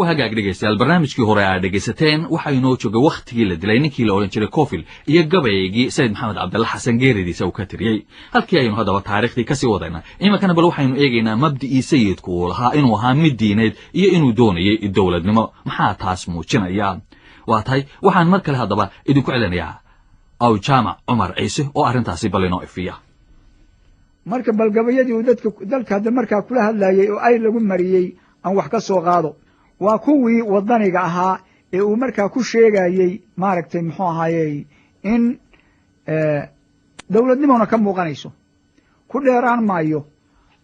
وهاجاك dhegeystayaal barnaamijkii hore aad dhegeysateen waxa inoo joogay waqtigii la dilay ninkii la oran jiray Kofil iyo gabaygii Said Maxamed Cabdalla Xasan geeridiisa uu ka tiriyay halkii aynu hadaba taariikhdii ka sii wadayna imankana bal waxaynu eegaynaa mabdii sayidku uu lahaa inuu ahaa mid diineed iyo inuu doonayay dawladnimo maxaa taas muujinaya waa tahay waxaan mar kale hadaba idinku celinayaa aw jaamac Umar Ciise oo arintaasi bal inoo ifiya marka balgabayadii uu dalka hadda markaa kula hadlayay oo ay lagu mariyay aan wax ka soo qaado waa kuwii wadaniga ahaa ee uu markaa ku sheegayay maaragtay muxuu ahaayey in dawladnimona ka muuqanayso ku dheeraan maayo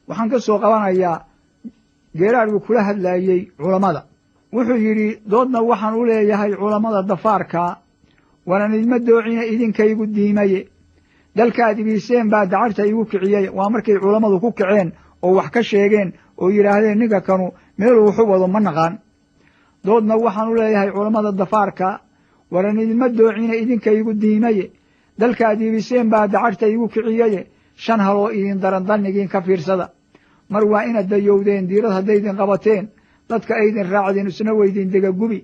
waxaan ka soo qabanayaa geeraargu kula hadlayay culamada wuxuu yidhi doodna waxaan u leeyahay culamada dafaarka wanan idma doocina idinkaygu diimaye dalkaad ibiiseen baa dacarta igu kiciyey waa markay culammadu ku kaceen oo wax ka sheegeen oo yidhaahdeen ninka kanu meeluu wuxu wado ma naqaan doodna waxaan u leeyahay culammada dafaarka waran idinma doocina idinkaygu diimaye dalkaad ibiseen baa dacarta igu kiciyeye 5 haloo idin daran dannigiin ka fiirsada mar waa inaad dayowdeen diirad haddaydin qabateen dadka aydin raacdeen isna weydin degagubi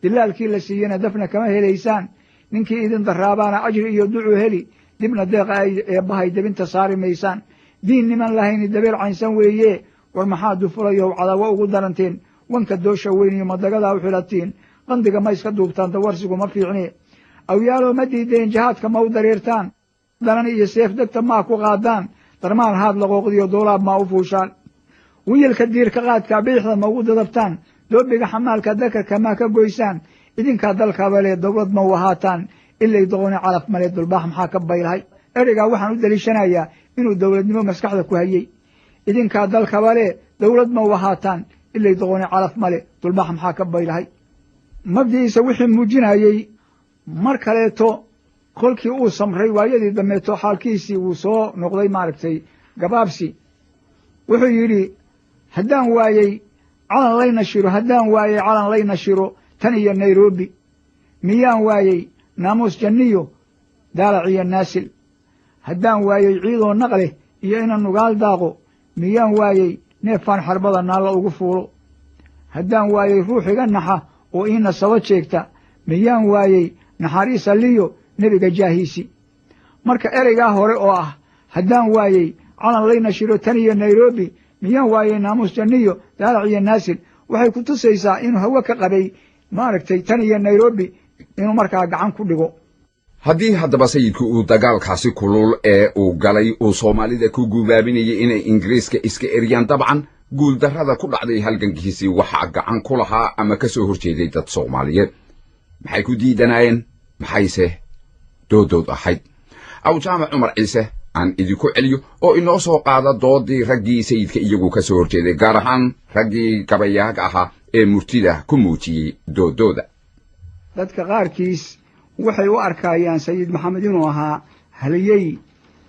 dilaalkii la siiyena dafna kama helaysaan ninkii idin daraabaana ajri iyo ducu heli dibna deeqa ay eebbahay debinta saari maysaan diin niman lahayni dabeel caynsan weeye war maxaa dufulayow cadawo ugu daranteen wanka doosha weyniyo madagadaa u xilatiin qandiga ma iska duubtaan dawarsigu ma fiicne awyaaloo ma diideen jihaadka ma u dareertaan danan iyo seef degta maa ku qaadaan darmaan haad laqooqdiyo doolaab maa u fuushaan wiyilka diirka qaadka biixda ma ugu dadabtaan doobiga xamaalka dakarka maa ka goysaan idinkaa dalkabalee dawlad ma u ahaataan ilay doqoni calaf male dulbaax maxaa ka baylahay ereygaa waxaan u daliishanayaa inuu dawladnimo maskaxda ku hayey idinkaa dalkabalee dawlad ma u ahaataan ilay doqoni calaf male dulbaax maxaa ka baylahay mabdi'iisa wixii muujinayey mar kaleeto kolkii uu samray waayadii dambeeto xaalkiisii uu soo noqday maaragtay gabaabsi wuxuu yidhi haddaan waayey calan layna shiro tan iyo nairobi miyaan waayey naamuus janniyo daalac iyo naasil haddaan waayey ciidoo naqleh iyo ina nugaal daaqo miyaan waayey neefaan xarbada naalla ugu fuulo haddaan waayey ruux iga naxa oo ii nasabo jeegta miyaan waayey naxariis alliyo nebiga jaahiisi marka ereygaa hore oo ah haddaan waayey calan layna shiro tan iyo nairobi miyaan waayey naamuus janniyo daalac iyo naasil waxay ku tusaysaa inuu hawe ka qabay maaragtay tan iyo nairobi inuu markaa gacan ku dhigo haddii haddaba sayidku uu dagaalkaasi kulul ee uu galay uu soomaalida ku guubaabinayay inay ingiriiska iska eryaan dabcan guuldarrada ku dhacday halgankiisii waxaa gacan ku lahaa ama ka soo horjeeday dad soomaaliyeed maxay ku diidanaayeen maxayse doodood ahayd aw jaamac Umar Ciise aan idinku celiyo oo inoo soo qaada doodii raggii sayidka iyagu ka soo horjeeday gaar ahaan raggii gabayaaga ahaa ee murtida ku muujiyey doodooda dadka qaarkiis waxay u arkayaan sayid maxamed inuu ahaa haliyey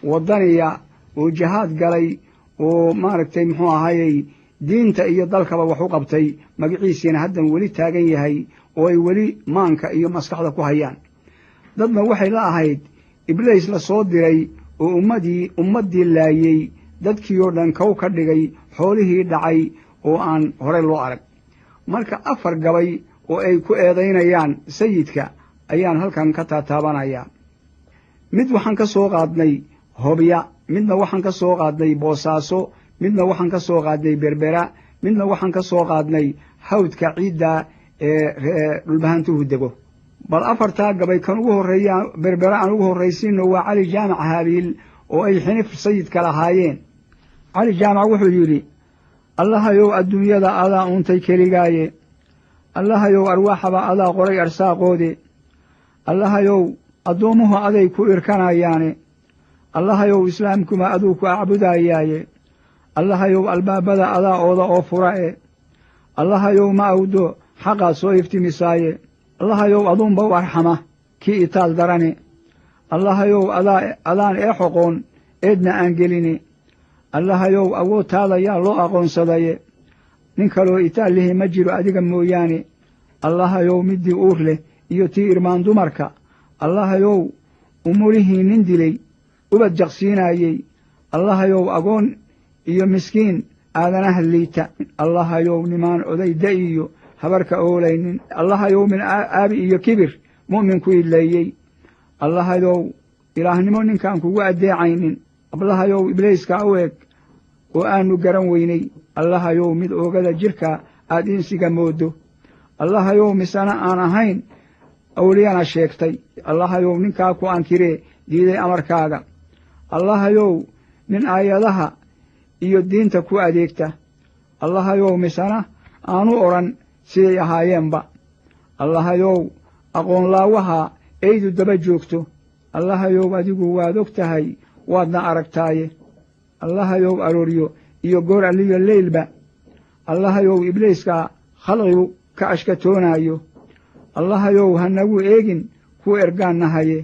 wadaniya oo jihaad galay oo maaragtay muxuu ahaayey diinta iyo dalkaba wax u qabtay magaciisiina haddan weli taagan yahay oo ay weli maanka iyo maskaxda ku hayaan dadna waxay la ahayd ibliis la soo diray oo ummaddii laayey dadkii oo dhan kow ka dhigay xoolihii dhacay oo aan horey loo arag marka 4 gabay oo ay ku eedaynayaan sayidka ayaan halkan ka taataabanayaa mid waxaan ka soo qaadnay hobya midna waxaan ka soo qaadnay boosaaso midna waxaan ka soo qaadnay berbera midna waxaan ka soo qaadnay hawdka ciidda ee dhulbahantuhu dego bal 4taa gabay kan ugu horreeya berbera aan ugu horraysiino waa cali jaamac haabiil oo ay xinif sayidka lahaayeen cali jaamac wuxuu yidhi allahayow adduunyada adaa uuntay keligaaye allahayow arwaaxaba adaa qoray arsaaqoode allahayow addoommuhu aday ku irkanayaane allahayow islaamkuma aduu ku acbudayaaye allahayow albaabada adaa ooda oo fura'e allahayow ma awdo xaqaad soo iftimisaaye allahayow aduunba u arxama kii itaal darane allahayow adaan ee xoqoon eedna aan geline allahayow awoodtaada yaa loo aqoonsadaye nin kaloo itaal lihi ma jiro adiga mooyaane allahayow middii uur leh iyo tii irmaan dumarka allahayow umulihii nin dilay ubad jaqsiinaayey allahayow agoon iyo miskiin aadanaha liita allahayow nimaan oday da'iyo habarka oolaynin allahayow min aabi iyo kibir mu'min ku idleeyey allahayow ilaahnimo ninkaan kugu addeecaynin allahayow ibliiska u eg oo aanu garan weynay allahayow mid oogada jidhka aad insiga mooddo allahayow misana aan ahayn awliyana sheegtay allahayow ninkaa ku ankiree diiday amarkaaga allahayow nin aayadaha iyo diinta ku adeegta allahayow misana aanu odhan siday ahaayeenba allahayow aqoon laawaha eydu daba joogto allahayow adigu waad og tahay waadna aragtaaye allahayow arooryo iyo goor alliyo leylba allahayow ibliiska khalqigu ka ashkatoonaayo allahayow hanagu eegin ku ergaan nahaye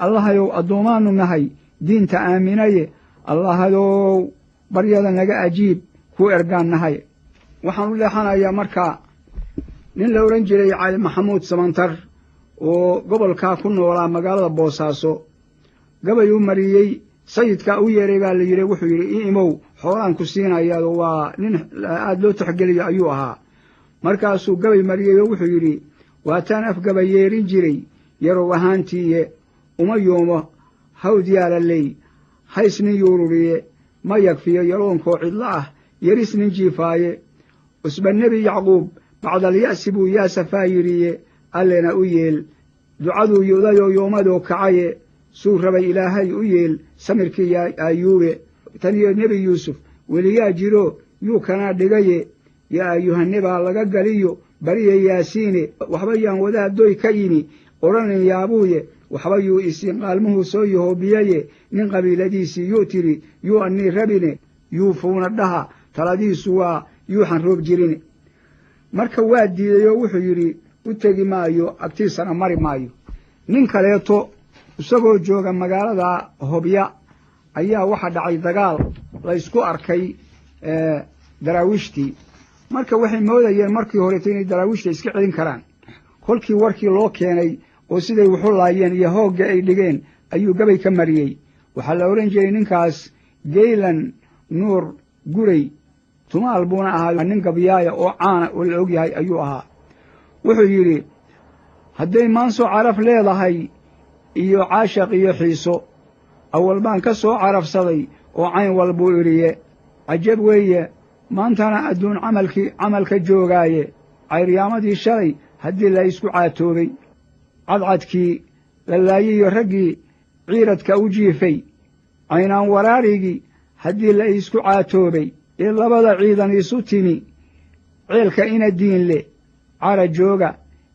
allahayow addoommaannu nahay diinta aaminaye allahayow baryada naga ajiib ku ergaan nahaye waxaan u leexanayaa markaa nin la odhan jiray cali maxamuud samantar oo gobolkaa ku noolaa magaalada boosaaso gabay u mariyey sayidkaa u yeeray baa la yidhi wuxuu yidhi i imow xoolaan ku siinayaado waa nin aad loo taxgeliyo ayuu ahaa markaasuu gabay mariyey oo wuxuu yidhi waataan afgaba yeerin jiray yarow ahaantiiye uma yoomo hawd yaalaley hays nin yuururiye ma yagfiyo yaloonkoo cidlo ah yeris nin jiifaaye cusba nebi yacquub bacdalya'si buu yaasafaa yidhiye allena u yeel ducaduu yudayoo yoomadoo kacaye suu rabay ilaahay u yeel samirkii ayuube taniyo nebi yuusuf weliyaa jiro yuu kanaa dhigaye yaa ayuhanebaa laga galiyo bariya yaasiine waxba yaan wadaaddoy ka yimi odhanin yaabuuye waxba yuu isiin qaalmuhuu soo yahoobiyaye nin qabiiladiisii yuu tidhi yuu annii rabine yuu fuuna dhaha taladiisu waa yuuxan roob jirine marka waa diiday oo wuxuu yidhi u tegi maayo agtiisana mari maayo nin kaleeto isagoo jooga magaalada hobya ayaa waxa dhacay dagaal la ysku arkay daraawiishtii marka waxay moodayeen markii horeeto inay daraawiishta iska celin karaan kolkii warkii loo keenay oo siday wuxu laayeen iyo hoogga ay dhigeen ayuu gabay ka mariyey waxaa la odhan jiray ninkaas geylan nuur guray tumaal buuna ahaa nin gabyaaya oo caana oo la og yahay ayuu ahaa wuxuu yidhi hadday maanso caraf leedahay iyo caashaq iyo xiiso awal baan ka soo carafsaday oo cayn walbuu idhiye cajab weeye maantana adduun camalka joogaaye cayriyaamadii shalay haddii la isku caatoobay cadcadkii la laayiyo raggii ciiradka u jiifay caynaan waraarigii haddii la isku caatoobay ee labada ciidan isu timi ceelka ina diinle cara jooga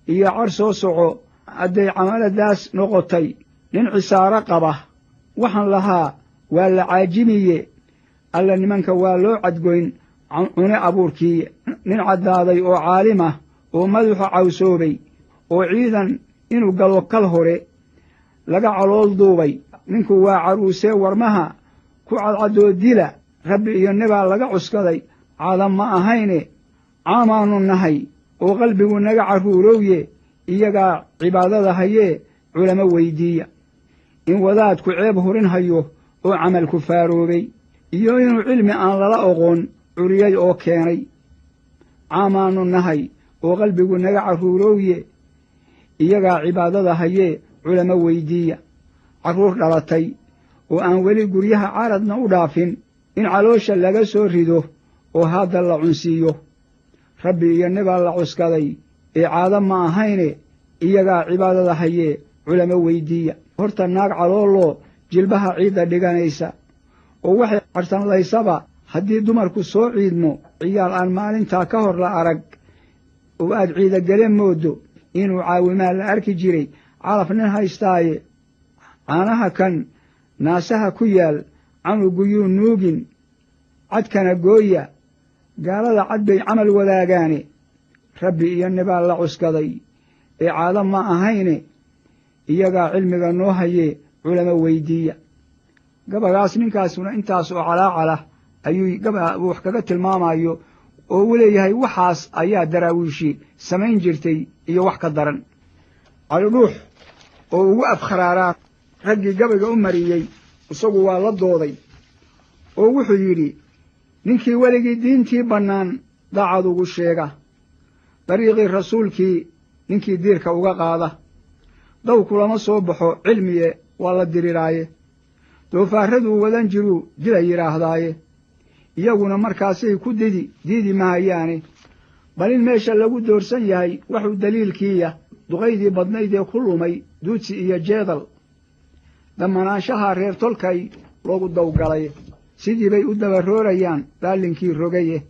iyo car soo soco hadday camaladaas noqotay nin cisaaro qaba waxaan lahaa waa la caajimiye alla nimanka waa loo cadgoyn cune abuurkii nin caddaaday oo caalim ah oo madaxa cawsoobay oo ciidan inuu galo kal hore laga calool duubay ninku waa caruusee warmaha ku cadcaddoo dila rabbi iyo nebaa laga cuskaday caadam ma ahayne caamaannu nahay oo qalbigu naga carruurowye iyagaa cibaadada hayee culamo weyddiiya in wadaadku ceeb hurin hayo oo camalku faaroobay iyo inuu cilmi aan lala oqoon curiyay oo keenay caamaannu nahay oo qalbigu naga carruurowye iyagaa cibaadada hayee culamo weyddiiya carruur dhalatay oo aan weli guryaha caradna u dhaafin in caloosha laga soo rido oo hadda la cunsiiyo rabbi iyo nebaa la cuskaday ee caado ma ahayne iyagaa cibaadada hayee culamo weyddiiya horta naag calooloo jilbaha ciidda dhiganaysa oo waxay carsanlaysaba haddii dumarku soo ciidmo ciyaal aan maalintaa ka hor la arag oo aad ciidagele mooddo inuu caawimaa la arki jiray calaf nin haystaaye caanaha kan naasaha ku yaal canugu yuu nuugin cadkana gooya gaalada cad bay camal wadaagaane rabbi iyo nebaa la cuskaday ee caado ma ahayne iyagaa cilmiga noo hayee culamo weyddiiya gabagaas ninkaasuna intaas oo calaacalah ayuu wax kaga tilmaamayo oo uu leeyahay waxaas ayaa daraawiishi samayn jirtay iyo wax ka daran calidhuux oo ugu afkharaaraa raggii gabayga u mariyey isagu waa la dooday oo wuxuu yidhi ninkii weligii diintii bannaan daacad ugu sheega dariiqii rasuulkii ninkii diirka uga qaada daw kulama soo baxo cilmiye waa la diriraaye doofaaraduu wadan jiruu dila yidhaahdaaye iyaguna markaasay ku diidi mahayaane bal in meesha lagu doorsan yahay waxuu daliilkiiya duqaydii badnayd ee ku lumay duudsi iyo jeedal dammanaanshaha reer tolkay loogu dawgalay sidii bay u dabaroorayaan daallinkii rogaye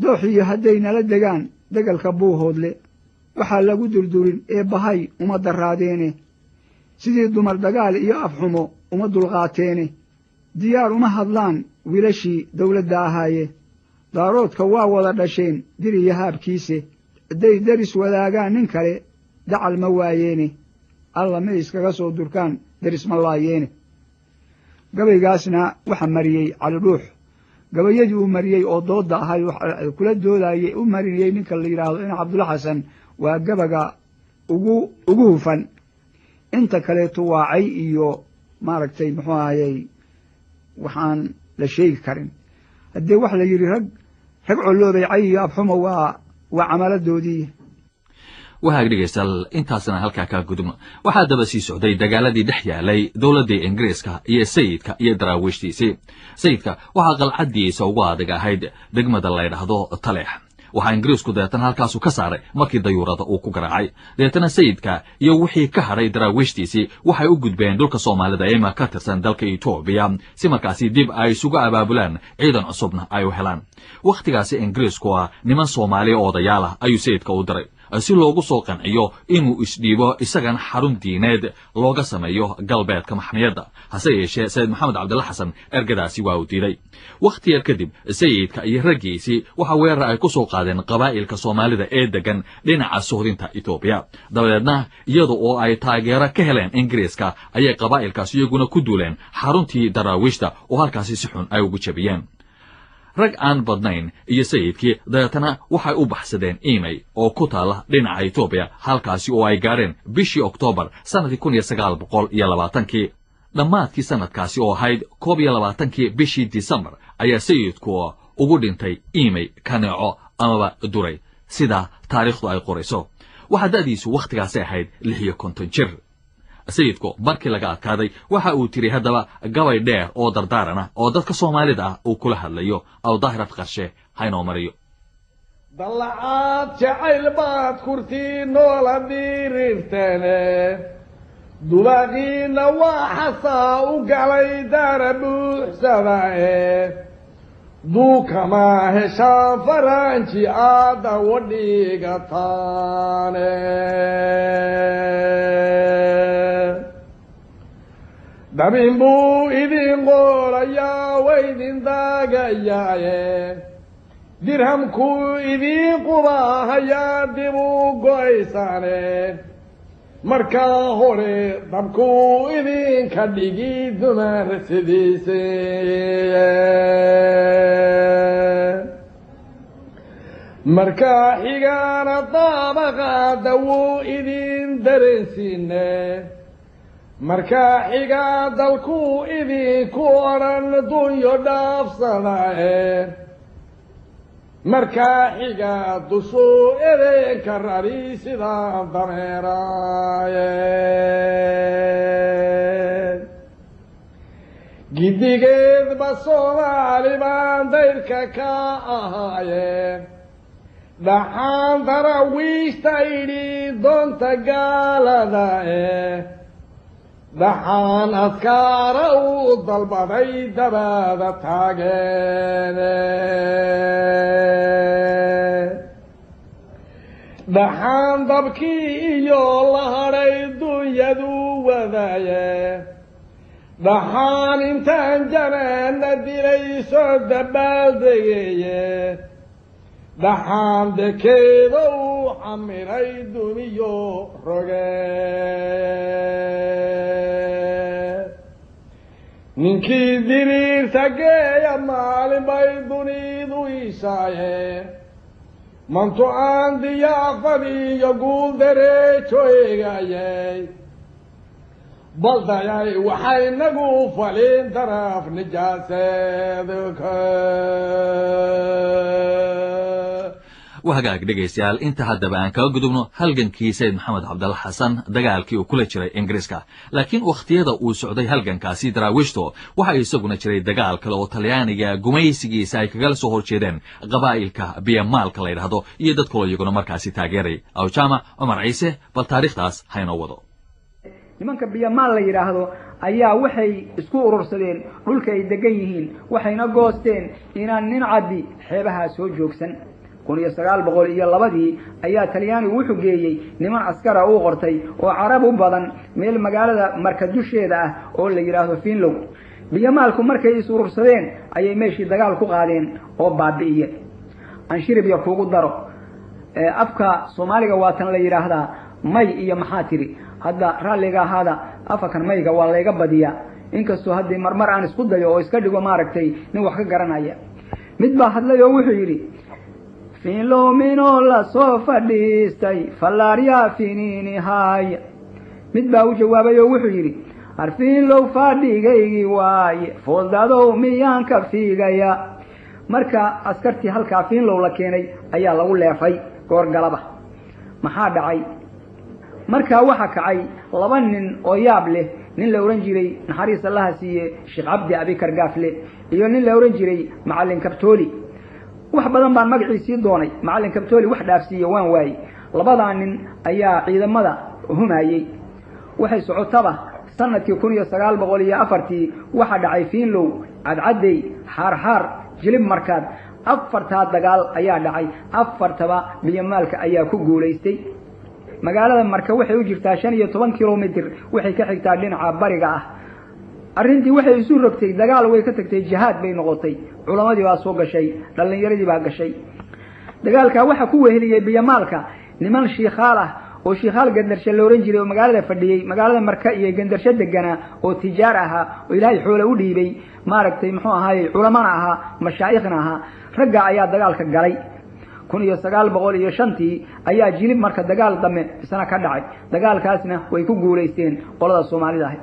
dooxiyo hadday nala degaan degalka buuhoodle waxaa lagu durdurin ee bahay uma darraadeene sidii dumar dagaal iyo afxumo uma dulqaateene diyaar uma hadlaan wiilashii dawladda ahaaye daaroodka waa wada dhasheen dir iyo haabkiise hadday deris wadaagaan nin kale dacal ma waayeene alla may iskaga soo durkaan deris ma laayeene gabaygaasna waxa mariyey cali dhuux gabayadii uu mariyey oo doodda ahay kula doodayey u marinayey ninka la yidhaahdo in cabdulla xasan waa gabaga ugu hufan inta kaleeto waa cay iyo maaragtay muxuu ahayey waxaan la sheegi karin haddee waxa la yidhi rag colloobay cay iyo abxumo waa camaladoodii wahaag dhegaystayaal intaasna halkaa kaa gudubno waxaa daba sii socday dagaaladii dhex yaalay dowladdii ingiriiska iyo sayidka iyo daraawiishtiisii sayidka waxaa qalcaddiisa ugu adag ahayd degmada la ydhaahdo taleex waxaa ingiriisku dabeetana halkaasu ka saaray markii dayuurada uu ku garaacay dabeetana sayidka iyo wixii ka hadhay daraawiishtiisii waxay u gudbeen dhulka soomaalida eema ka tirsan dalka etoobiya si markaasi dib ay isugu abaabulaan ciidan cusubna ay u helaan wakhtigaasi ingiriisku ah niman soomaaliya odayaal ah ayuu sayidka u diray si loogu soo qanciyo inuu isdhiibo isagana xarun diineed looga sameeyo galbeedka maxmiyadda hase yeeshee sayid maxamed cabdilla xasan ergadaasi waa uu diiday wakhti yar kadib sayidka iyo raggiisii waxa weerar ay ku soo qaadeen qabaa'ilka soomaalida ee deggan dhinaca suhdinta etoobiya dabadeedna iyada oo ay taageero ka heleen ingiriiska ayay qabaa'ilkaas iyaguna ku duuleen xaruntii daraawiishta oo halkaasi si xun ay ugu jabiyeen rag aan badnayn iyo sayidkii dabeetana waxay u baxsadeen imey oo ku taala dhinaca etoobiya halkaasi oo ay gaadheen bishii oktoobar sannadkii 1920 dhammaadkii sannadkaasi oo ahayd 21 bishii disembar ayaa sayidku ugu dhintay imey kaneeco amaba duray sida taariikhdu ay qorayso waxaa da'diisu wakhtigaasi ahayd 56 jir sayidku markii laga adkaaday waxa uu tiri haddaba gabay dheer oo dardaaran ah oo dadka soomaalida ah uu kula hadlayo aw daahirad qarshe haynoo mariyo dallacaad jacayl baad kurtii noola dhirirteene dubaaqiina waa xasaa u galay daara buuxsadae duukama heshaan faranji aadda wadhigataane dabin buu idin qoolayaa waydin daagayaaye dirhamkuu idin qubaahayaa dib u go'aysaane markaa hore dabkuu idinka dhigi dumar sidiise markaa xigaana daabaqaada wuu idin dareensiine markaa xigaa dalkuu idinku odhan dunyo dhaafsadae markaa xigaa dushuu edeenka rari sidaa dameeraaye giddigeedba soomaali baan dayrka ka ahaaye dhaxaan daraawiishta idhi doonta gaaladae dhaxaan askaara uu dalbaday dabaada taageene dhaxaan dabkii iyo la hadhay dunyadu wadaaye dhaxaan intaan janaana dilay soo dabaaldegeeye dhaxaan dekeeda uu xamiray duniyo roge ninkii diriirta geeya maalin bay dunidu ishaaye mantu aan diyaafad iyo guul dareejo eegayay baldayay waxay nagu falin daraf nijaaseedka وهاجاك dhegaystayaal inta haddaba aan kaga gudubno halgankii sayid maxamed cabdalla xasan dagaalkii uu kula jiray ingiriiska laakiin wakhtiyada uu socday halgankaasi daraawiishto waxa isaguna jiray dagaal kale oo talyaaniga gumaysigiisa ay kaga soo horjeedeen qabaa'ilka biyamaalka la yidhaahdo iyo dad kaloo iyaguna markaasi taageeray awjaama cumar ciise bal taariikhdaas haynoo wado nimanka biyamaal la yidhaahdo ayaa waxay isku urursadeen dhulka ay degan yihiin waxayna goosteen inaan nin caddi xeebaha soo joogsan 1902 ayaa talyaanigu wuxuu geeyey niman askara uu qortay oo carab u badan meel magaalada marka dusheeda ah oo la yiraahdo Finlow biyamaalku markay is urursadeen ayay meeshii dagaal ku qaadeen oo baabi'iyeen anshirib iyo kuugu daro afka Soomaaliga waatan la yiraahdaa may iyo maxaa tiri hadda raaliga hada afakan mayga waa layga badiya inkastoo hadii marmar aan isku dayo oo iska dhigo maaragtay nin wax ka garanaya mid baa hadlay oo wuxuu yiri Filomeno la soo fadhiistay falaariya finini hay mid baa u jawaabay oo wuxuu yiri arfin loo fadhigaygi waaye foldado miyaan ka fiigaya marka askartii halka Finlow la keenay ayaa lagu leefay goor galaba maxaa dhacay marka waxa kacay laba nin oo yaab leh nin la oran jiray naxariis Allah siiye Sheekh Abdi Abikar Gaafle iyo nin la oran jiray Macallin Kabtooli wax badan baan magaciisii doonay Macallin Kabtooli wax dhaafsiye waan waayay labada nin ayaa ciidamada humayay waxay socotaba sanadkii 1904 waxa dhacay Finlow cadcaday xarxar jilib markaad afarta dagaal ayaa dhacay afartaba biyamaalka ayaa ku guuleystay magaalada marka waxay u jirtaa 15 kilomitir waxay ka xigtaa dhinaca bariga ah arintii waxay isu rogtay dagaal way ka tagtay jihaad bay noqotay culamadii waa soo gashay dhalinyaradii baa gashay dagaalka waxa ku weheliyay biyamaalka niman shiikhaal ah oo shiikhaal gandarsho la oran jiray oo magaalada fadhiyay magaalada marka iyo gandarsho degana oo tijaar aha oo ilaahay xoolo u dhiibay maaragtay muxuu ahaayay culamana aha mashaayikhna aha ragga ayaa dagaalka galay 1905 ayaa jilib marka dagaal dame isna ka dhacay dagaalkaasna way ku guuleysteen qolada Soomaalida ah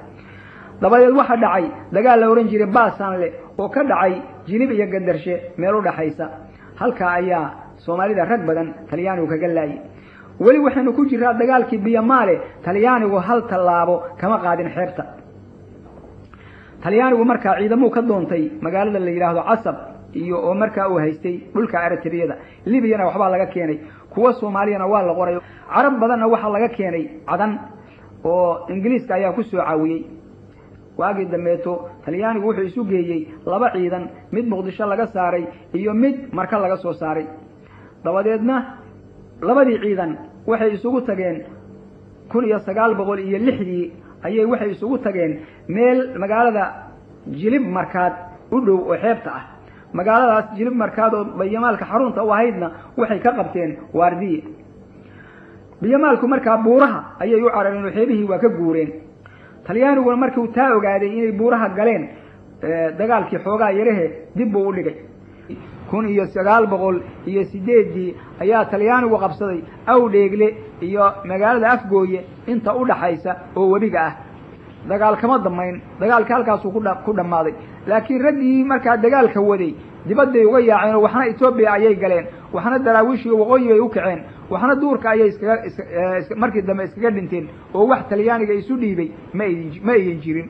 dabadeed waxa dhacay dagaal la oran jiray Baasanle oo ka dhacay jilib iyo gandarshe meel u dhaxaysa halka ayaa Soomaalida rag badan Talyaanigu kaga laayay wali waxaanu ku jiraa dagaalkii biyamaale Talyaanigu hal talaabo kama qaadin xeebta Talyaanigu marka ciidamo ka doontay magaalada la yiraahdo Casab iyo oo marka uu haystay dhulka Eritreada Libyana waxba laga keenay kuwa Soomaaliyana waa la qoray Arab badanna waxa laga keenay cadan oo Ingiriiska ayaa ku soo caawiyay waagi dameeto Talyaanigu wuxuu isu geeyay laba ciidan mid Muqdisho laga saaray iyo mid marka laga soo saaray dabadeedna labadii ciidan waxay isugu tageen 1906 ayay waxay isugu tageen meel magaalada jilib markaad u dhow oo xeebta ah magaaladaas jilib markaad oo biyamaalka xarunta u ahaydna waxay ka qabteen waardiye biyamaalku markaa buuraha ayay u carareen oo xeebihii waa ka guureen Talyaanigu markii uu taa ogaaday inay buuraha galeen dagaalkii xoogaa yarehe dib buu u dhigay 1908 ayaa Talyaanigu qabsaday Awdheegle iyo magaalada Afgooye inta u dhaxaysa oo wabiga ah dagaal kama damayn dagaalka halkaas uu ku dhamaaday laakiin raggii markaa dagaalka waday dibadda uga yaaceen waxna Itoobiya ayay galeen waxna daraawiish iyo waqooyi ay u kaceen waxna duurka ayay markii dambe iskaga dhinteen oo wax Talyaaniga isu dhiibay ma ay jirin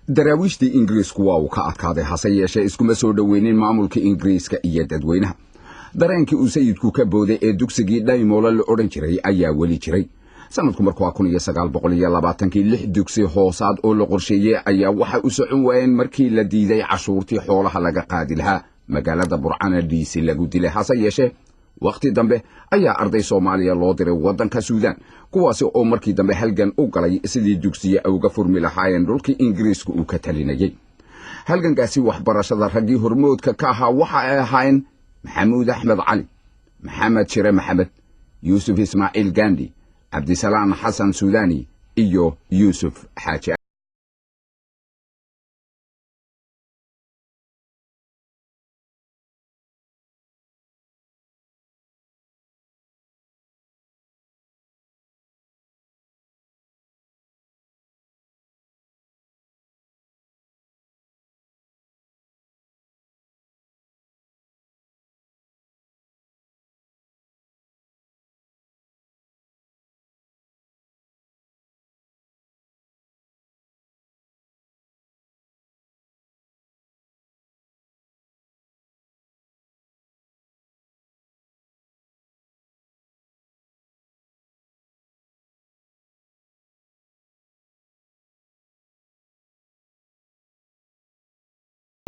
daraawiishtii Ingiriisku waa uu ka adkaaday hase yeeshee iskuma soo dhaweynin maamulka Ingiriiska iyo dadweynaha dareenkii uu sayidku ka booday ee dugsigii Dhaymoole la oran jiray ayaa weli jiray sanadku markuu 1920 lix dugsi hoosaad oo la qorsheeyay ayaa waxa u socon waayeen markii la diiday cashuurtii xoolaha laga qaadi lahaa magaalada Burcana dhiisi lagu dilay hase yeeshee waqti dambe ayaa arday Soomaaliya loo diray wadanka Suudaan kuwaas oo markii dambe halgan u galay sidii dugsiga uga furmi lahaayeen dhulkii Ingiriisku uu ka talinayay halgankaasi waxbarashada raggii hormoodka ka ahaa waxa ay ahaayeen Maxamuud Axmed Cali Maxamed Shire Maxamed Yuusuf Ismaaciil Gandhi Abdisalaam Xasan Suudani iyo Yuusuf Xaaji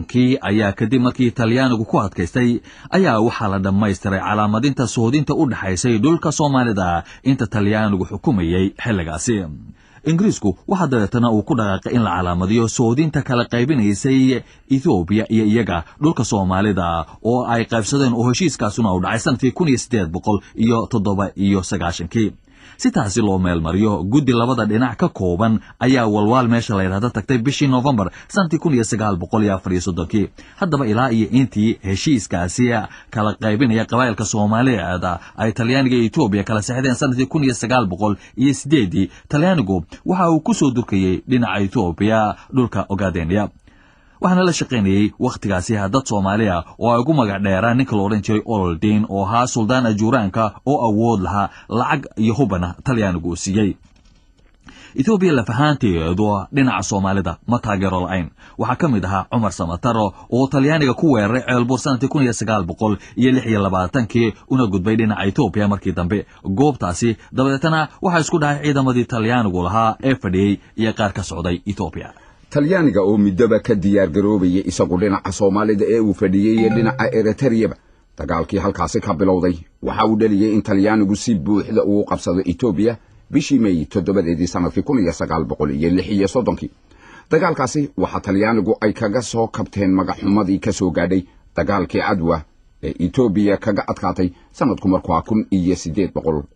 soddonkii ayaa kadib markii talyaanigu ku adkaystay ayaa waxaa la dhammaystiray calaamadinta sohodinta u dhexaysay dhulka soomaalida inta talyaanigu xukumayey xilligaasi ingiriisku waxaa dabeetana uu ku dhaqaaqay in la calaamadiyo soodinta kala qaybinaysay ethoobiya iyo iyaga dhulka soomaalida oo ay qaybsadeen oo heshiiskaasuna u dhacay sanadkii 1897 si taasi loo meelmariyo guddi labada dhinac ka kooban ayaa walwaal meesha la yidhaahdo tagtay bishii November sanadkii 1934 haddaba ilaa iyo intii heshiiskaasi kala qaybinaya qabaa'ilka Soomaaliyeed ay Talyaaniga iyo Ethiopia kala saxdeen sanadkii 1908 Talyaanigu waxa uu ku soo durkayay dhinaca Ethiopia dhulka Ogaadeniya waxaana la shaqeynayay waqtigaasi dad Soomaaliya oo ay ugu magac dheeraan ninka la oran jiray Oldin oo ahaa suldaan ajuuraanka oo awood lahaa lacag iyo hubana Talyaanigu siiyay Ethiopia la fahanteedu dhinaca Soomaalida ma taageero la'ayn waxa kamid ahaa Umar Samataro oo Talyaaniga ku weeraray ceelbuur sanadkii 1926 una gudbay dhinaca Ethiopia markii dambe goobtaasi dabadeetana waxa isku dhacay ciidamadii Talyaanigu lahaa ee fadhiyay iyo qaar ka socday Ethiopia talyaaniga oo midaba ka diyaar garoobay isagu dhinaca Soomaalida ee uu fadhiyay dhinaca Eritrea dagaalkii halkaasi ka bilowday waxa uu dhaliyay in talyaanigu si buuxda uu qabsado Ethiopia bishii May 7 sanadkii 1936 dagaalkaasi waxa talyaanigu ay kaga soo kabteen magaxumadii ka soo gaadhay dagaalkii Adwa ee Ethiopia kaga adkaatay sanadku markuu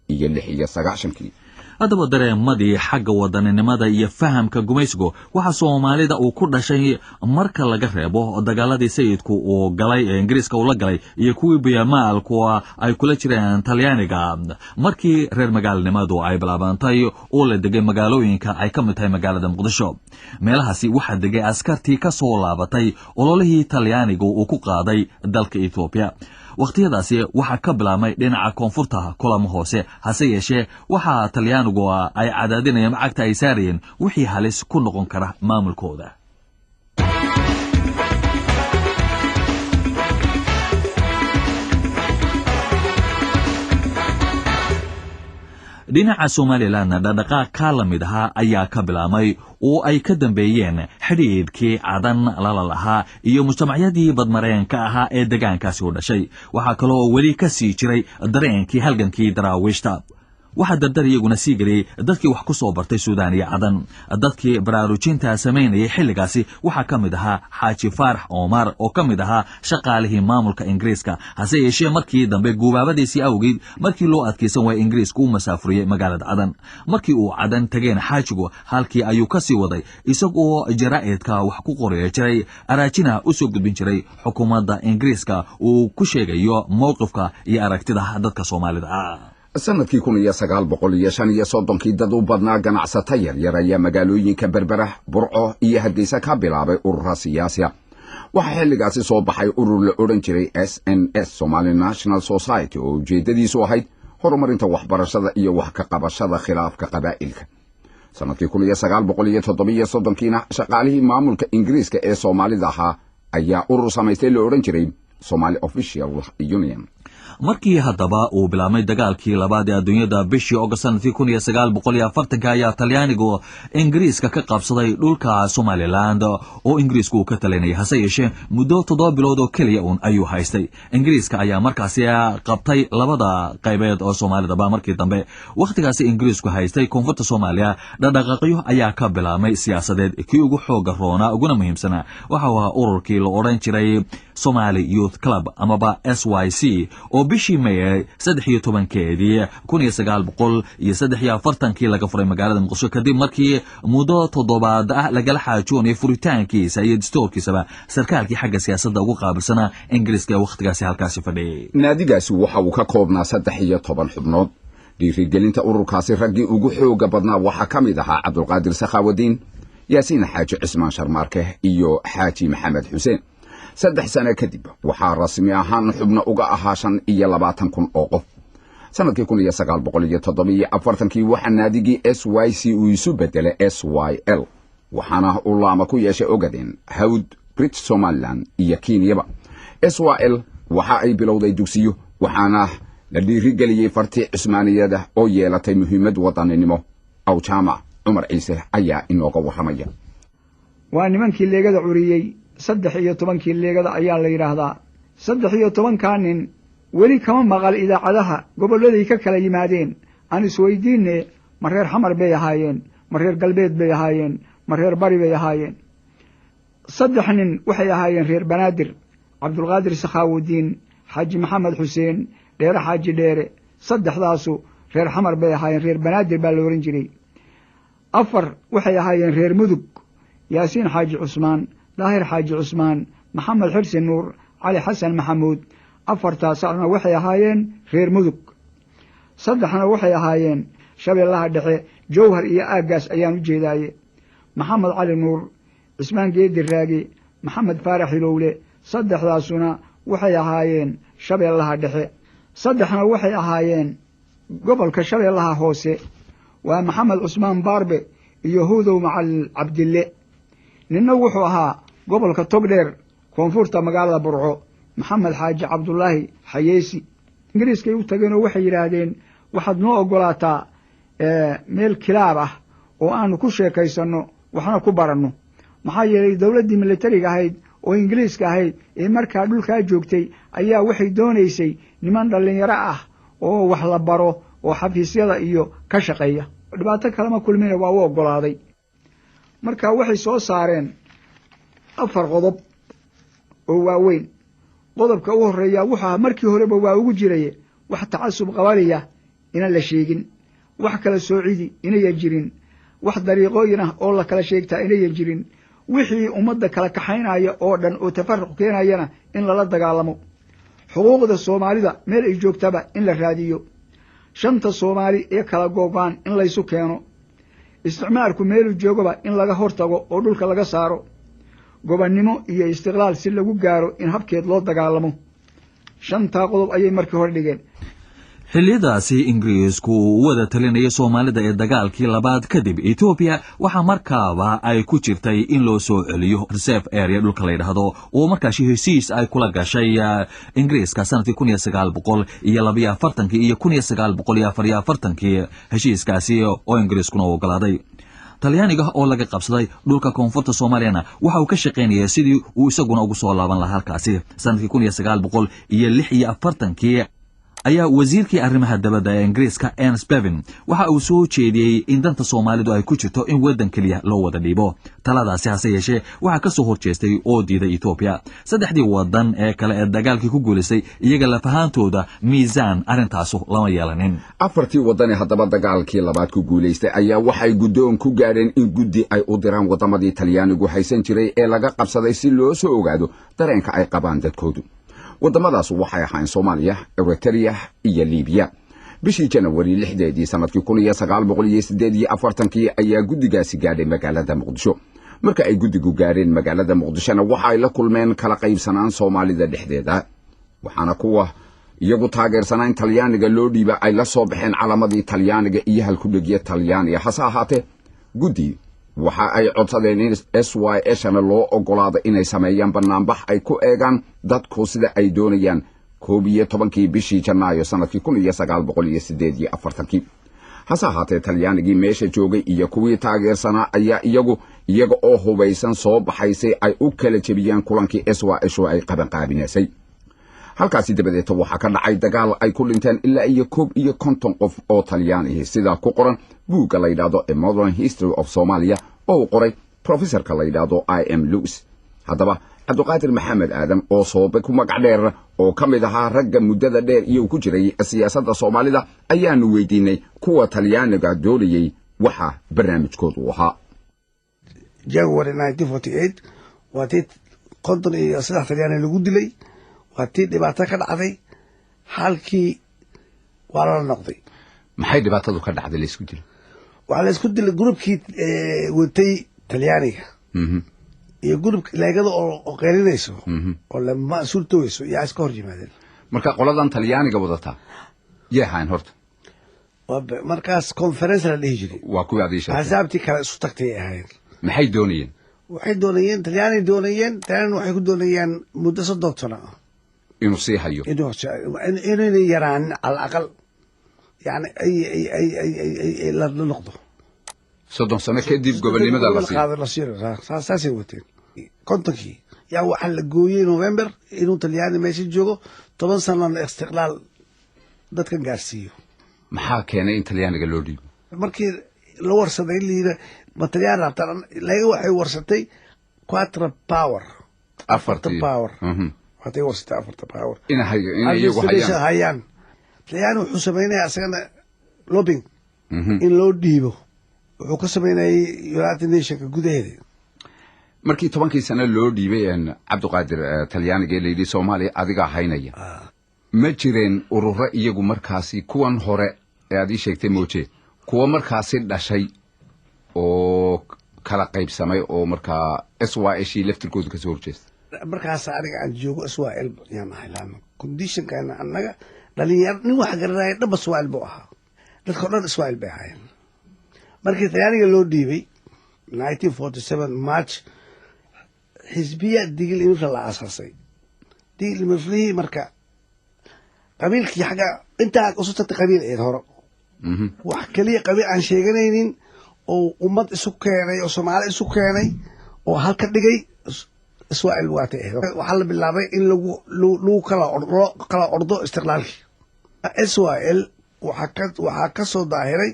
1896 haddaba dareemadii xagga wadaninimada iyo fahamka gumaysigu waxa Soomaalida uu ku dhashay marka laga reebo dagaaladii sayidku uu galay ee Ingiriiska uu la galay iyo kuwii Biyaamaalku ay kula jireen Talyaaniga markii reer magaalnimadu ay bilaabantay oo la degay magaalooyinka ay ka mid tahay magaalada Muqdisho meelahaasi waxa degay askartii ka soo laabatay ololihii Talyaanigu uu ku qaaday dalka Ethiopia waqtiyadaasi waxa ka bilaabmay dhinaca koonfurta kulamo hoose hase yeeshee waxa Talyaanigu ay cadaadinayeen lacagta ay saareen wixii halis ku noqon kara maamulkooda dhinaca Somaliland dhaqdhaqaaq ka lamid ah ayaa ka bilaabmay oo ay ka dambeeyeen xiriirkii cadan la lahaa iyo mujtamacyadii badmareenka ahaa ee deegaankaasi u dhashay waxa kale oo weli ka sii jiray dareenkii halgankii daraawiishta waxa dardar iyaguna sii galay dadkii wax ku soo bartay Suudaan iyo Cadan dadkii baraarujinta sameynayay xilligaasi waxa kamid ahaa Xaaji Faarax Omar oo kamid ahaa shaqaalihii maamulka Ingiriiska hase yeeshee markii dambe guubaabadiisii awgeed markii loo adkeysan waayay Ingiriisku uu masaafuriyay magaalada Cadan markii uu Cadan tageen Xaajigu halkii ayuu ka sii waday isagoo jaraa'idka wax ku qoray jiray araajina u soo gudbin jiray xukuumadda Ingiriiska uu ku sheegayo mowqifka iyo aragtida dadka Soomaalida sanadkii 1935 dad u badnaa ganacsata yaryar ayaa magaalooyinka Berbera Burco iyo Hargeysa ka bilaabay urur siyaasi waxa xilligaasi soo baxay urur la oran jiray SNS Somali National Society oo ujeedadiisu ahayd horumarinta waxbarashada iyo wax ka qabashada khilaafka qabaa'ilka sanadkii 1937 shaqaalihii maamulka Ingiriiska ee Soomaalida ahaa ayaa urur samaystay la oran jiray Somali Official Union markii haddaba uu bilaabmay dagaalkii labaad ee adduunyada bishii August sanadkii 1940 ayaa Talyaanigu Ingiriiska ka qabsaday dhulka Somaliland oo Ingiriisku ka talinayay hase yeeshee muddo 7 bilood oo kaliya ayuu haystay Ingiriiska ayaa markaasi qabtay labada qaybeed oo Soomaalida markii dambe waqtigaasi Ingiriisku haystay koonfurta Soomaaliya dhaqdhaqaaqyo ayaa ka bilaabmay siyaasadeed kii ugu xoog roona uguna muhiimsana waxa uu ururkii la oran jiray Somali Youth Club amaba SYC oo bishii May 13 1943 laga furay magaalada Muqdisho kadib markii muddo 7 laga xaajoonay furitaankiisa iyo dastuurkiisaba sarkaalkii xagga siyaasadda ugu qaabilsana Ingiriiska waqtigaasi halkaasi fadhiyay naadigaasi waxa uu ka koobnaa 13 xubnood dhiirigelinta ururkaasi raggii ugu xooga badnaa waxa kamid ahaa Cabdulqaadir Sakhaawadiin Yaasiin Xaaji Cismaan Sharmaarke iyo Xaaji Maxamed Xuseen 3 sano kadib waxa rasmi ahaan xubno uga ahaa 25,000 oo qof sanadkii 1947 waxa naadigii SYC uu isu bedelay SYL waxaana uu laama ku yeeshay Ogaden Hawd British Somaliland iyo Kenya SYL waxa ay bilowday dugsiyo waxaana la dhiirigeliyay fartii Cusmaaniyada oo yeelatay muhiimad wadaninimo aw jaamac Umar Ciise ayaa inooga waramaya waa nimankii leegada curiyay 13 leegada ayaa la yidhaahdaa 13 nin weli kama maqal idaacadaha gobolladay ka kala yimaadeen aan isweydiinne ma reer xamar bay ahaayeen ma reer galbeed bay ahaayeen ma reer bari bay ahaayeen 3 nin waxay ahaayeen reer banaadir cabdulqaadir sakhaawudiin xaaji maxamed xuseen dheere xaaji dheere 3daasu reer xamar bay ahaayeen reer banaadir baa la oran jiray 4 waxay ahaayeen reer mudug yaasiin xaaji cusmaan daahir xaaji cusmaan maxamed xirsi nuur cali xasan maxamuud 4taasna waxay ahaayeen reer mudug 3na waxay ahaayeen shabeellaha dhexe jowhar iyo aaggaas ayaan u jeedaaye maxamed cali nuur cismaan geedi raagi maxamed faarax hilowle 3daasuna waxay ahaayeen shabeellaha dhexe 3na waxay ahaayeen gobolka shabeellaha hoose waa maxamed cusmaan baarbe iyo hudow macalin cabdille ninna wuxuu ahaa gobolka togdheer koonfurta magaalada burco maxamed xaaji cabdulaahi xayeesi ingiriiskay u tageenoo waxay yidhaahdeen waxaad noo oggolaataa meel kilaab ah oo aanu ku sheekaysanno waxna ku baranno maxaa yeelay dowladdii militariga ahayd oo ingiriiska ahayd ee markaa dhulkaa joogtay ayaa waxay doonaysay niman dhallinyaro ah oo wax la baro oo xafiisyada iyo ka shaqeeya dhibaato kalema kulmina waa u oggolaaday marka waxay soo saareen 4 qodob oo waaweyn qodobka u horeeya wuxuu markii horeba waa ugu jiray wax tacasub qabaliya inaan la sheegin wax kala soocidi inay jirin wax dariiqooyin ah oo la kala sheegtaa inay jirin wixii ummadda kala kaxaynaya oo dhan oo tafarruq keenayana in lala dagaalamo xuquuqda Soomaalida meel ay joogtaba in la raadiyo shanta Soomaali ee kala goobaan in la isu keeno isticmaalku meel joogaba in laga hortago oo dhulka laga saaro gobonnimo iyo istiqlaal si lagu gaaro in habkeed loo dagaalamo 5 qodob ayay markii hor dhigeen xilliyadaasi ingiriisku uu wada talinayay Soomaalida ee dagaalkii labaad kadib Ethiopia waxa markaaba ay ku jirtay in loo ssoo celiyo reserve area dhulka la yiraahdo oo markaas heshiis ay kula gashay Ingiriiska sanadkii 1942 iyo 1944 heshiiskaasi oo Ingiriiskuna oggolaaday Talyaaniga oo laga qabsaday dhulka koonfurta Soomaaliyana waxa uu ka shaqeynayay sidii uu isaguna ugu soo laaban lahaa halkaasi sanadkii 1946 ayaa wasiirkii arrimaha dabadda ee Ingiriiska Ernest Bevin waxa uu soo jeediyay in danta Soomaalidu ay ku jirto in wadan kaliya loo wada dhiibo taladaasi hase yeeshee waxa ka soo horjeestay oo diiday Ethiopia 3 wadan ee kale ee dagaalkii ku guuleysay iyaga la fahaantooda miisaan arintaas lama yeelanin 4 wadan ee hadaba dagaalkii labaad ku guuleystay ayaa waxay guddoon ku gaareen in guddi ay u diraan wadamadii Talyaanigu haysan jiray ee laga qabsaday si loo soo ogaado dareenka ay qabaan dadkoodu wadamadaas waxay ahayn Soomaaliya, Eritrea iyo Liibiya. bishii January 6 sanadkii 1948 ayaa guddigaasi gaadhay magaalada Muqdisho. marka ay guddigu gaareen magaalada Muqdishona waxa ay la kulmeen kala qaybsanaan Soomaalida dhexdeeda. waxaana kuwa iyagu taageersanaan Talyaaniga loo dhiiba ay la soo baxeen calamadii Talyaaniga iyo halkudhigiya Talyaaniga hase ahaatee guddi waxa ay codsadeen in SYS-na loo oggolaado inay sameeyaan barnaamij ay ku eegaan dadku sida ay doonayaan 11 bishii Janaayo sanadkii 1948 hase ahaatee Talyaanigii meesha joogay iyo kuwii taageersanaa ayaa iyaga oo hubaysan soo baxaysay ay u kala jebiyaan kulankii SYS oo ay qabanqaabinaysay halkaasi dabadeed waxa ka dhacay dagaal ay ku dhinteen ilaa iyo 50 qof oo Talyaani sida ku qoran buugga la yiraahdo A Modern History of Somalia oo qoray professorka la yiraahdo I.M. Lewis. haddaba Cabduqaadir Maxamed Aadan oo soobe ku magac dheer oo kamid ahaa ragga muddada dheer iyo ku jiray siyaasadda Soomaalida ayaanu weydiinay kuwa Talyaaniga doonayay waxa barnaamijkoodu ahaa. January 1948 watii qodon iyo saddex Talyaani lagu dilay watii dhibaato ka dhacday halkii waa la noqday. maxay dhibaatadu ka dhacday la isku dilay? waxa la isku dilay groupkii watay Talyaaniga iyo group leegada oo qeyrinayso oo la masuultooyso yaa iska hor yimaadeen. marka qoladan Talyaaniga wadata yahaan horta markaas conference la dhihi jiray waa kuwa adeesha xasaabtii kala isu tagtay ahayn. maxay doonayeen? waxay doonayeen Talyaani waxay ku doonayeen muddo 30 sano inuu sii hayo inuu yaraan al aqal yani ay la noqdo 30 sano kadib gobonimada la siiyo saasay wateen kontonkii yaa waxaa la gooyey November inuu Talyaani meesha joogo 10 sanana istiqlaal dadka gaarsiiyo. maxaa keenay in Talyaaniga loo dhiibo markii la warsaday liida Talyaani rabtaan laga waxay warsatay 4 power afarta power waxay warsatay afarta power in iyagu hayaan Talyaani wuxuu sameeyay asagana lobbying in loo dhiibo wuxuu ka sameeyay United Nations gudaheeda markii 10 sano loo dhiibay Cabdiqaadir Talyaaniga leeydi Soomaaliya adiga haynaya ma jireen ururo iyagu markaasi kuwan hore ee aad sheegtay mooje kuwa markaasi dhashay oo kala qaybsamay oo markaa SYL laftirkooda ka soo horjeestay markaas aniga aan joogo SYL yaan haylaan condition kana anaga dhalinyar nin wax garanay dhab SYL buu ahaa dadka dhan SYL bay ahaayeen markii Talyaaniga loo dhiibay 1947 March xisbiya digil inuu la aasasay digil maflihi marka qabiilkii xaga inta u soo qabiil ee hore wax kaliya qabiil aan sheeganaynin oo ummad isu keenay oo Soomaali isu keenay oo halka dhigay SYL waatay waxa la bilaabay in lagu kala ordo istiqlaalki SYL waxa ka soo daahiray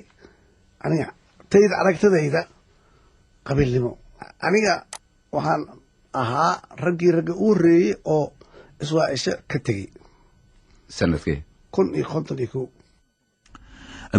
aniga tayda aragtadayda qabiilnimo aniga waxaan ahaa ragga u horeeyay oo SYL ka tagay sanadkii 1951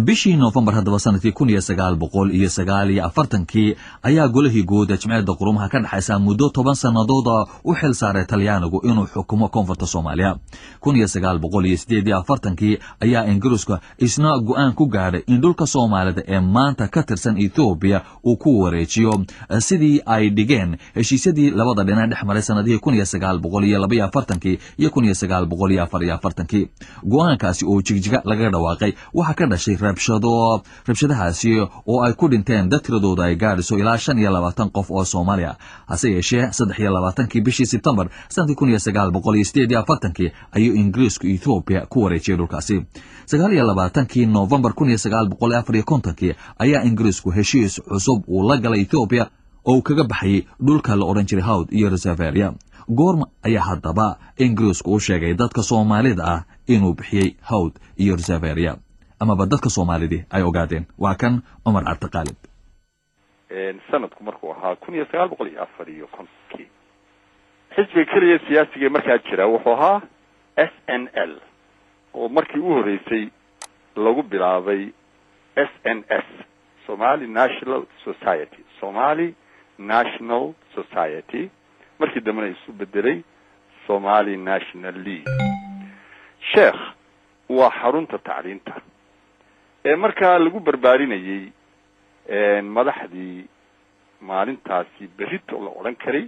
bishii November haddaba sanadkii 1949 ayaa golihii guud ee Jimciyadda Quruumaha ka dhaxaysa muddo 10 sanadood u xil saaray Talyaanigu inuu xukumo koonfurta Soomaaliya 1948 ayaa Ingiriisku isna go'aan ku gaaray in dhulka Soomaalida ee maanta ka tirsan Ethiopia uu ku wareejiyo sidii ay dhigeen heshiisyadii labada dhinac dhex maray sanadihii 1942 iyo 1944 go'aankaasi oo jigjiga laga dhawaaqay waxa ka dhashay rabshadahaasi oo ay ku dhinteen dad tiradooda ay gaadhiso ilaa 25 qof oo Soomaaliya hase yeeshee 23 bishii September sanadkii 1948 ayuu Ingiriisku Ethiopia ku wareejiyay dhulkaasi 29 November 1954 ayaa Ingiriisku heshiis cusub uu la galay Ethiopia oo kaga baxay dhulka la oran jiray Hawd iyo Reservoir goorma ayaa haddaba Ingiriisku u sheegay dadka Soomaalida ah inuu bixiyay Hawd iyo Reservoir ama dadka Soomaalida ay ogaadeen waa kan Umar Artaqaalib sanadku markuu ahaa 1954 xisbiga kaliya siyaasiga markaa jira wuxuu ahaa SNL oo markii u horeysay lagu bilaabay SNS Somali National Society markii dambena isu bedelay Somali National League sheekh waa xarunta tacliinta ee markaa lagu barbaarinayay madaxdii maalintaasi berito la oran karay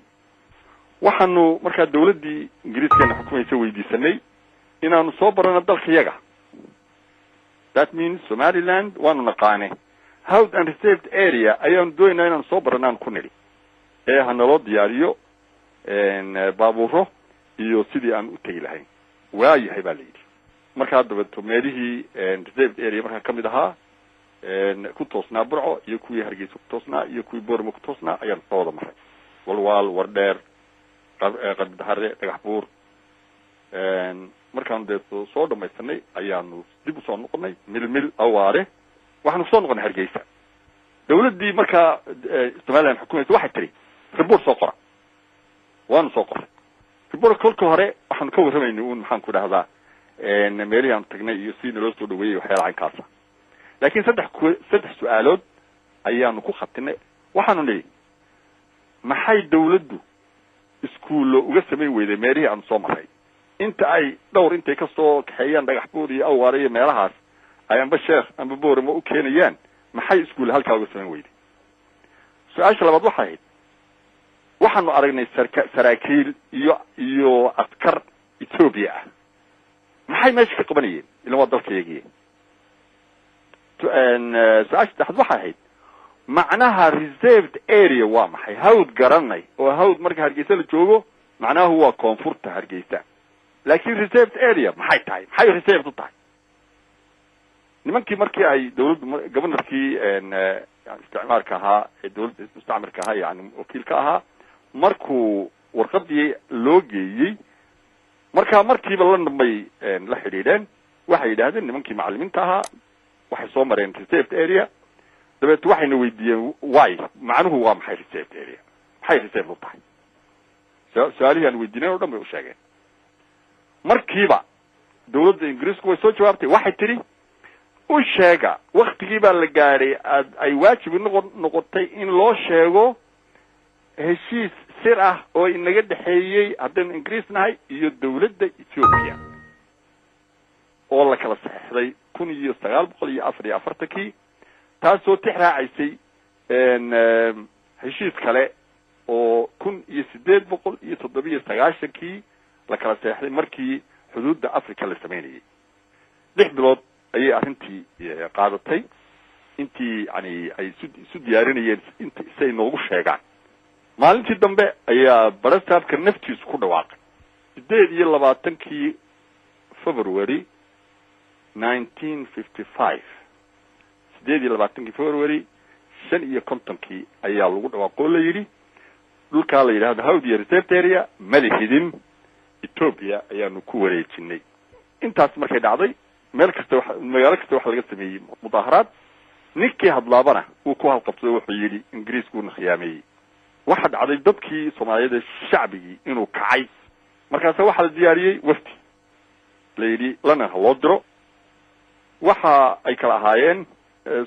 waxaanu markaa dawladdii Ingiriiska xukumaysa weydiisanay inaanu soo barano dalkayaga that means Somaliland waanu naqaane Hawd and Reserved area ayaanu doonayna inaanu soo baranaan ku niri hanaloo diyaariyo baabuuro iyo sidii aan u tegi lahayn waayahay baa layidhi markaa dabato meelihii reserved area markaa kamid ahaa ku toosnaa Burco iyo kuwii Hargeysa ku toosnaa iyo kuwii Boorama ku toosnaa ayaan soo wada maray walwaal wardheer qadbahare dhagax buur markaan soo dhamaysanay ayaanu dib u soo noqonay milmil awaare waxaanu soo noqonay Hargeysa dawladdii markaa Somaliland xukuumadda waxay tiri report soo qora waanu soo qoray report kolka hore waxaanu ka warramaynay uun maxaan ku dhahdaa meelihii aan tagnay iyo sidii naloo soo dhaweeyay waxyaalaha caynkaasa laakiin saddex su'aalood ayaanu ku khatinay waxaanu nidhi maxay dawladdu iskuullo uga samayn weyday meelihii aanu soo maray inta ay dhowr intay ka soo kaxeeyaan dhagax buur iyo awaare iyo meelahaas ay amba sheekh amba boorama u keenayaan maxay iskuulle halkaa uga samayn weyday su-aasha labaad waxay ahayd waxaanu aragnay saraakiil iyo askar Ethiopia ah maxay meesha ka qabanayeen ilaa waa dalkayagii su-aasha saddexaad waxay ahayd macnaha reserved area waa maxay Hawd garanay oo Hawd marka Hargeysa la joogo macnahu waa koonfurta Hargeysa laakiin reserved area maxay tahay maxay reserved u tahay nimankii markii ay dawladdu governorkii isticmaalka ahaa ee dawladda mustacmarka ahaa yani wakiilka ahaa markuu warqadii loo geeyey markiiba London bay la xidhiidheen waxay yidhaahdeen nimankii macallimiinta ahaa waxay soo mareen reserved area dabeet waxayna weydiiyeen why macnuhu waa maxay reserved area maxay reserved u tahay su'aalihiin weydiinay oo dhan bay u sheegeen markiiba dawladda Ingiriisku way soo jawaabtay waxay tiri u sheega waqtigii baa la gaaray ay waajib noqotay in loo sheego heshiis sir ah oo inaga dhaxeeyay haddaan Ingiriis nahay iyo dawladda Ethiopia oo la kala saxeexday 1944 taasoo tixraacisay heshiis kale oo 1897 la kala saxeexday markii xuduudda Afrika la sameeyay 6 bilood ayay arrintii qaadatay intii yani ay isu diyaarinayeen say noogu sheegaan maalintii dambe ayaa barastaabka naftiisu ku dhawaaqay 28 February 1955 February 55 ayaa lagu dhawaaqo la yiri dhulka la yiraahdo Hawdiya Reserved Area malihidin Ethiopia ayaanu ku wareejinay intaas markay dhacday magaalo kasta waxa laga sameeyay mudaharaad ninkii hadlaabana uu ku halqabtay wuxuu yiri Ingiriisku khiyaamay waxa dhacday dadkii Soomaaliyeed shacbigii inuu kacay markaas waxa la diyaariyay wafdi la yiri lana loo diro waxa ay kala ahaayeen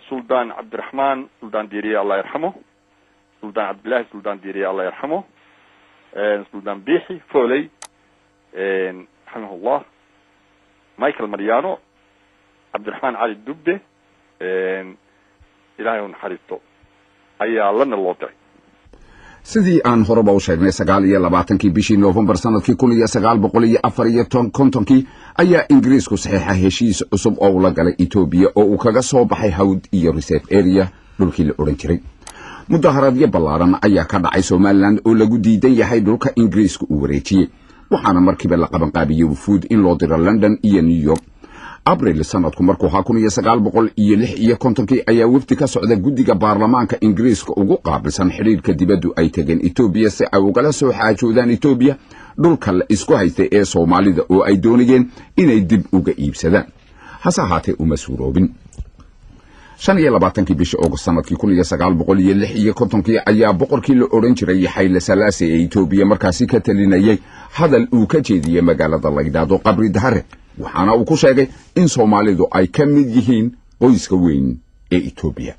Sultan Abdurrahman Sultan Diiriye Allah yarxamo Sultan Abdullah Sultan Diiriye Allah yarxamo Sultan Biixi Foley rahimahullah Michael Mariano Abdurrahman Ali Dubbe ilaahay uu naxariisto ayaa lana loo diray sidii aan horeba u sheegnay 29 bishii November sanadkii 1954 ayaa Ingiriisku saxiixa heshiis cusub oo la galay Ethiopia oo uu kaga soo baxay Hawd iyo Reserve Area dhulkii la oran jiray mudaharaadyo ballaaran ayaa ka dhacay Somaliland oo lagu diidan yahay dhulka Ingiriisku uu wareejiyay waxaana markiiba la qaban qaabiyay wufuud in loo diro London iyo New York Abril sanadku markuu 1956 ayaa wafdi ka socda guddiga baarlamaanka Ingiriiska ugu qaabilsan xiriirka dibaddu ay tageen Ethiopia si ay uga soo xaajoodaan Ethiopia dhulka la isku haystay ee Soomaalida oo ay doonayeen inay dib uga iibsadaan hase ahaatee uma suuroobin 25 bishii August sanadkii 1956 ayaa boqorkii la oran jiray Haile Selassie ee Ethiopia markaasi ka talinayay hadal uu ka jeediyay magaalada la yiraahdo Qabri Dahare waxaana uu ku sheegay in Soomaalidu ay ka mid yihiin qoyska weyn ee Ethiopia